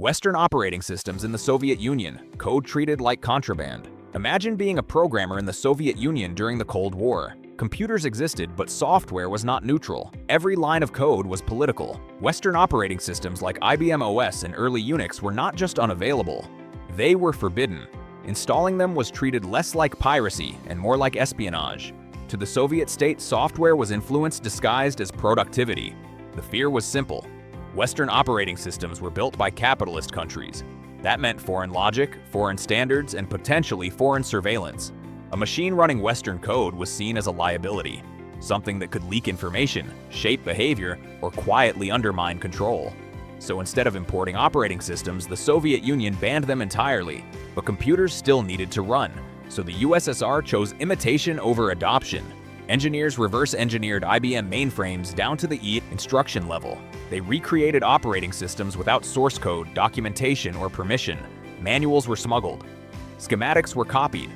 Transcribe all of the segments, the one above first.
Western operating systems in the Soviet Union, code treated like contraband. Imagine being a programmer in the Soviet Union during the Cold War. Computers existed, but software was not neutral. Every line of code was political. Western operating systems like IBM OS and early Unix were not just unavailable, they were forbidden. Installing them was treated less like piracy and more like espionage. To the Soviet state, software was influence disguised as productivity. The fear was simple. Western operating systems were built by capitalist countries. That meant foreign logic, foreign standards, and potentially foreign surveillance. A machine running Western code was seen as a liability, something that could leak information, shape behavior, or quietly undermine control. So instead of importing operating systems, the Soviet Union banned them entirely, but computers still needed to run, so the USSR chose imitation over adoption. Engineers reverse-engineered IBM mainframes down to the instruction level. They recreated operating systems without source code, documentation, or permission. Manuals were smuggled. Schematics were copied.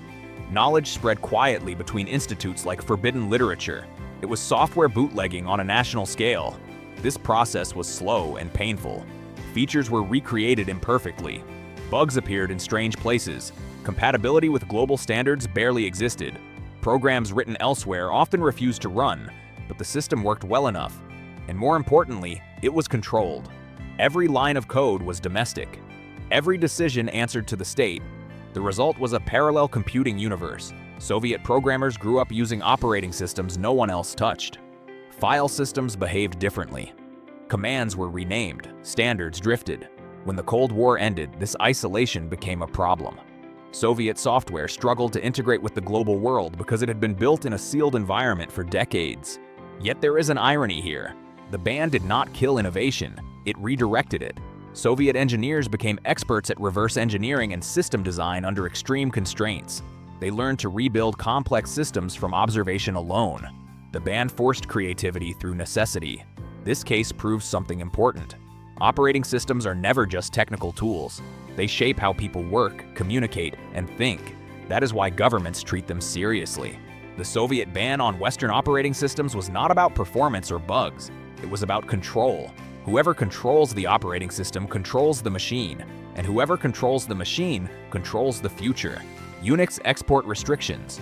Knowledge spread quietly between institutes like forbidden literature. It was software bootlegging on a national scale. This process was slow and painful. Features were recreated imperfectly. Bugs appeared in strange places. Compatibility with global standards barely existed. Programs written elsewhere often refused to run, but the system worked well enough. And more importantly, it was controlled. Every line of code was domestic. Every decision answered to the state. The result was a parallel computing universe. Soviet programmers grew up using operating systems no one else touched. File systems behaved differently. Commands were renamed, standards drifted. When the Cold War ended, this isolation became a problem. Soviet software struggled to integrate with the global world because it had been built in a sealed environment for decades. Yet there is an irony here. The ban did not kill innovation, it redirected it. Soviet engineers became experts at reverse engineering and system design under extreme constraints. They learned to rebuild complex systems from observation alone. The ban forced creativity through necessity. This case proves something important. Operating systems are never just technical tools. They shape how people work, communicate, and think. That is why governments treat them seriously. The Soviet ban on Western operating systems was not about performance or bugs. It was about control. Whoever controls the operating system controls the machine, and whoever controls the machine controls the future. Unix export restrictions.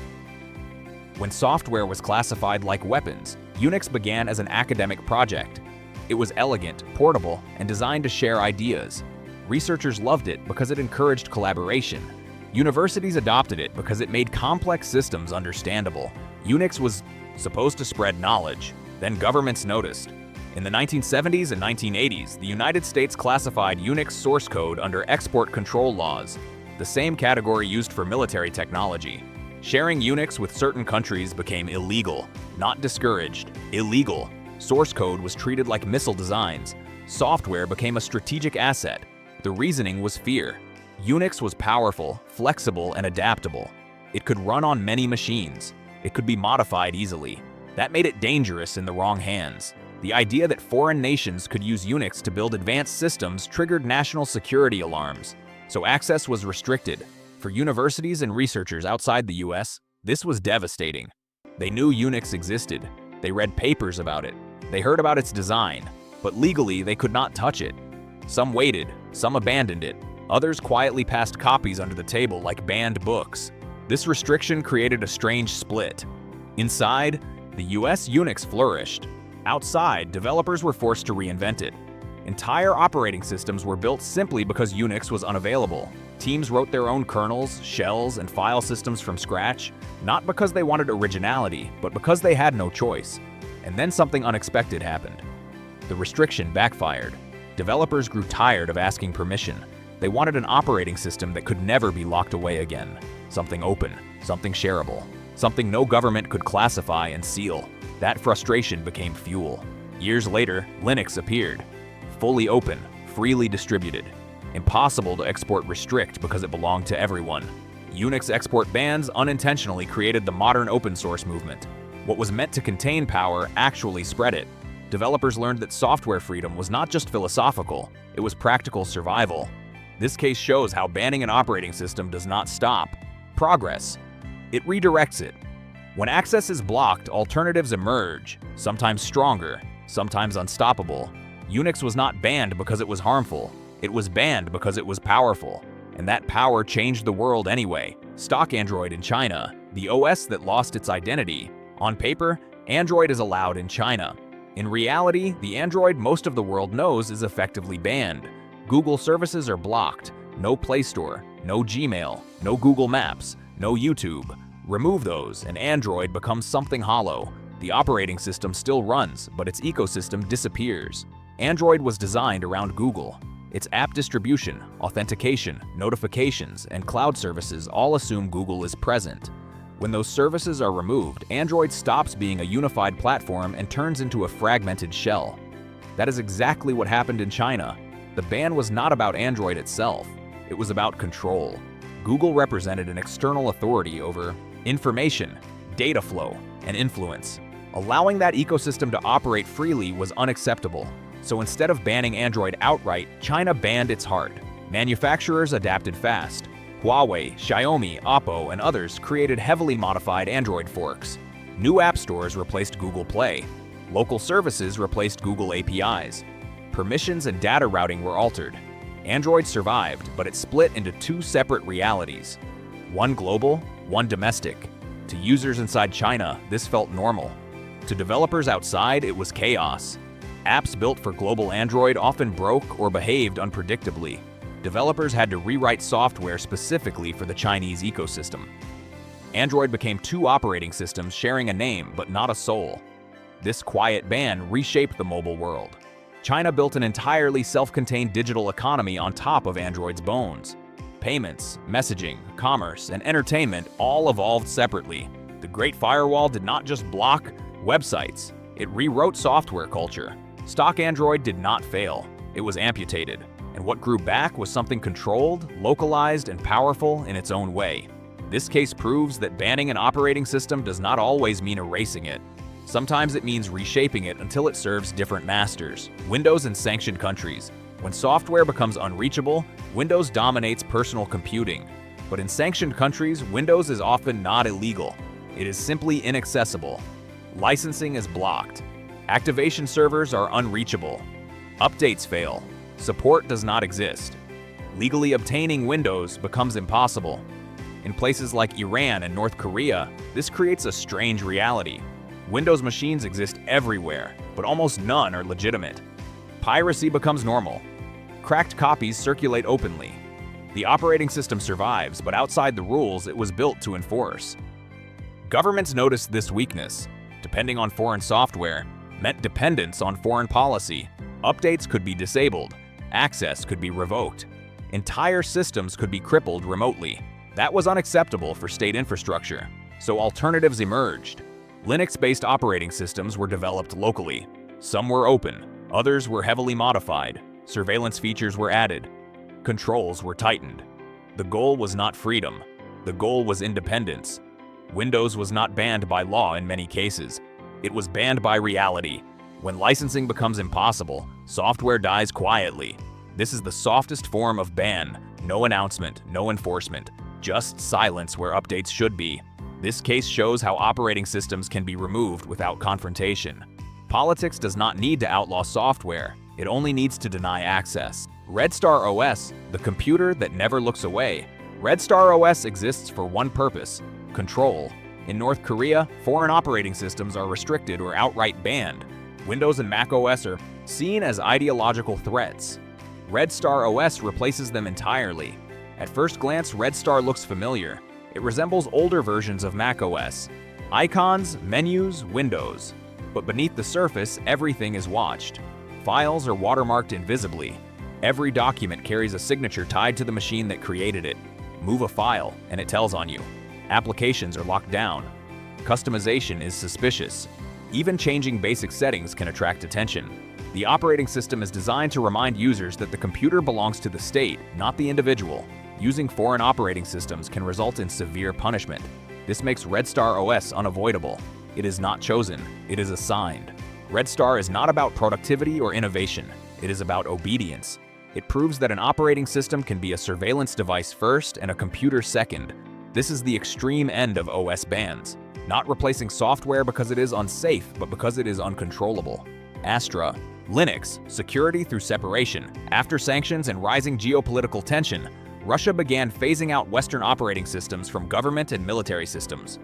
When software was classified like weapons, Unix began as an academic project. It was elegant, portable, and designed to share ideas. Researchers loved it because it encouraged collaboration. Universities adopted it because it made complex systems understandable. Unix was supposed to spread knowledge. Then governments noticed. In the 1970s and 1980s, the United States classified Unix source code under export control laws, the same category used for military technology. Sharing Unix with certain countries became illegal, not discouraged, illegal. Source code was treated like missile designs. Software became a strategic asset. The reasoning was fear. Unix was powerful, flexible, and adaptable. It could run on many machines. It could be modified easily. That made it dangerous in the wrong hands. The idea that foreign nations could use Unix to build advanced systems triggered national security alarms, so access was restricted. For universities and researchers outside the US, this was devastating. They knew Unix existed. They read papers about it. They heard about its design, but legally they could not touch it. Some waited, some abandoned it. Others quietly passed copies under the table like banned books. This restriction created a strange split. Inside, the US Unix flourished. Outside, developers were forced to reinvent it. Entire operating systems were built simply because Unix was unavailable. Teams wrote their own kernels, shells, and file systems from scratch, not because they wanted originality, but because they had no choice. And then something unexpected happened. The restriction backfired. Developers grew tired of asking permission. They wanted an operating system that could never be locked away again. Something open, something shareable, something no government could classify and seal. That frustration became fuel. Years later, Linux appeared. Fully open, freely distributed. Impossible to restrict because it belonged to everyone. Unix export bans unintentionally created the modern open source movement. What was meant to contain power actually spread it. Developers learned that software freedom was not just philosophical, it was practical survival. This case shows how banning an operating system does not stop progress. It redirects it. When access is blocked, alternatives emerge, sometimes stronger, sometimes unstoppable. Unix was not banned because it was harmful. It was banned because it was powerful, and that power changed the world anyway. Stock Android in China, the OS that lost its identity. On paper, Android is allowed in China. In reality, the Android most of the world knows is effectively banned. Google services are blocked. No Play Store, no Gmail, no Google Maps, no YouTube. Remove those, and Android becomes something hollow. The operating system still runs, but its ecosystem disappears. Android was designed around Google. Its app distribution, authentication, notifications, and cloud services all assume Google is present. When those services are removed, Android stops being a unified platform and turns into a fragmented shell. That is exactly what happened in China. The ban was not about Android itself. It was about control. Google represented an external authority over information, data flow, and influence. Allowing that ecosystem to operate freely was unacceptable. So instead of banning Android outright, China banned its heart. Manufacturers adapted fast. Huawei, Xiaomi, Oppo, and others created heavily modified Android forks. New app stores replaced Google Play. Local services replaced Google APIs. Permissions and data routing were altered. Android survived, but it split into two separate realities. One global, one domestic. To users inside China, this felt normal. To developers outside, it was chaos. Apps built for global Android often broke or behaved unpredictably. Developers had to rewrite software specifically for the Chinese ecosystem. Android became two operating systems sharing a name but not a soul. This quiet ban reshaped the mobile world. China built an entirely self-contained digital economy on top of Android's bones. Payments, messaging, commerce, and entertainment all evolved separately. The Great Firewall did not just block websites, it rewrote software culture. Stock Android did not fail, it was amputated. And what grew back was something controlled, localized, and powerful in its own way. This case proves that banning an operating system does not always mean erasing it. Sometimes it means reshaping it until it serves different masters. Windows in sanctioned countries. When software becomes unreachable, Windows dominates personal computing. But in sanctioned countries, Windows is often not illegal. It is simply inaccessible. Licensing is blocked. Activation servers are unreachable. Updates fail. Support does not exist. Legally obtaining Windows becomes impossible. In places like Iran and North Korea, this creates a strange reality. Windows machines exist everywhere, but almost none are legitimate. Piracy becomes normal. Cracked copies circulate openly. The operating system survives, but outside the rules it was built to enforce. Governments noticed this weakness. Depending on foreign software meant dependence on foreign policy. Updates could be disabled. Access could be revoked. Entire systems could be crippled remotely. That was unacceptable for state infrastructure, so alternatives emerged. Linux-based operating systems were developed locally. Some were open, others were heavily modified. Surveillance features were added. Controls were tightened. The goal was not freedom. The goal was independence. Windows was not banned by law in many cases. It was banned by reality. When licensing becomes impossible, software dies quietly. This is the softest form of ban. No announcement, no enforcement, just silence where updates should be. This case shows how operating systems can be removed without confrontation. Politics does not need to outlaw software, it only needs to deny access. Red Star OS, the computer that never looks away. Red Star OS exists for one purpose: control. In North Korea, foreign operating systems are restricted or outright banned. Windows and macOS are seen as ideological threats. Red Star OS replaces them entirely. At first glance, Red Star looks familiar. It resembles older versions of macOS. Icons, menus, windows. But beneath the surface, everything is watched. Files are watermarked invisibly. Every document carries a signature tied to the machine that created it. Move a file, and it tells on you. Applications are locked down. Customization is suspicious. Even changing basic settings can attract attention. The operating system is designed to remind users that the computer belongs to the state, not the individual. Using foreign operating systems can result in severe punishment. This makes Red Star OS unavoidable. It is not chosen, it is assigned. Red Star is not about productivity or innovation. It is about obedience. It proves that an operating system can be a surveillance device first and a computer second. This is the extreme end of OS bans. Not replacing software because it is unsafe, but because it is uncontrollable. Astra Linux, security through separation. After sanctions and rising geopolitical tension, Russia began phasing out Western operating systems from government and military systems.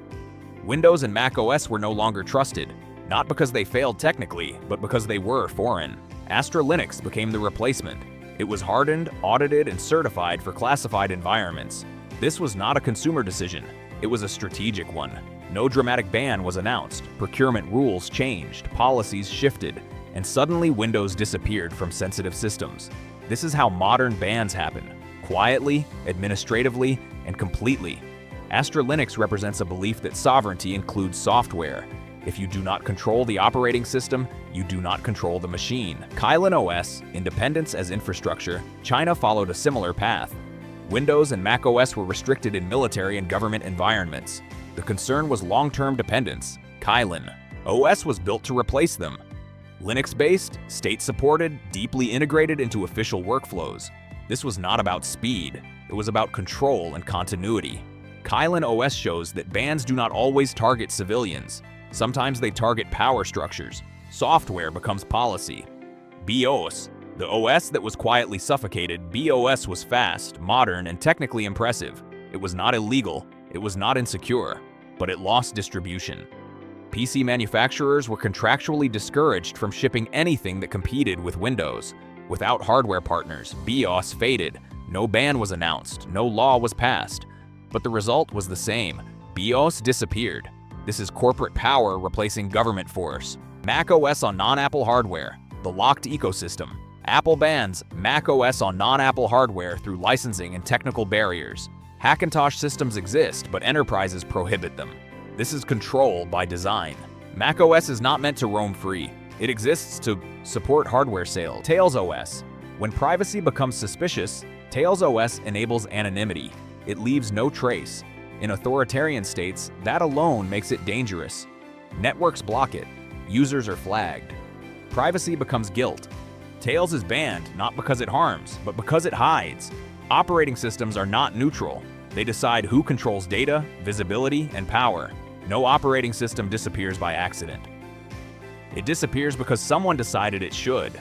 Windows and macOS were no longer trusted, not because they failed technically, but because they were foreign. Astra Linux became the replacement. It was hardened, audited, and certified for classified environments. This was not a consumer decision, it was a strategic one. No dramatic ban was announced, procurement rules changed, policies shifted, and suddenly Windows disappeared from sensitive systems. This is how modern bans happen: quietly, administratively, and completely. Astra Linux represents a belief that sovereignty includes software. If you do not control the operating system, you do not control the machine. Kylin OS, independence as infrastructure. China followed a similar path. Windows and macOS were restricted in military and government environments. The concern was long-term dependence. Kylin OS was built to replace them. Linux-based, state-supported, deeply integrated into official workflows. This was not about speed, it was about control and continuity. Kylin OS shows that bans do not always target civilians. Sometimes they target power structures. Software becomes policy. BeOS, the OS that was quietly suffocated, BeOS was fast, modern, and technically impressive. It was not illegal, it was not insecure, but it lost distribution. PC manufacturers were contractually discouraged from shipping anything that competed with Windows. Without hardware partners, BeOS faded. No ban was announced, no law was passed. But the result was the same. BeOS disappeared. This is corporate power replacing government force. macOS on non-Apple hardware, the locked ecosystem. Apple bans macOS on non-Apple hardware through licensing and technical barriers. Hackintosh systems exist, but enterprises prohibit them. This is control by design. macOS is not meant to roam free. It exists to support hardware sales. Tails OS. When privacy becomes suspicious, Tails OS enables anonymity. It leaves no trace. In authoritarian states, that alone makes it dangerous. Networks block it. Users are flagged. Privacy becomes guilt. Tails is banned not because it harms, but because it hides. Operating systems are not neutral. They decide who controls data, visibility, and power. No operating system disappears by accident. It disappears because someone decided it should.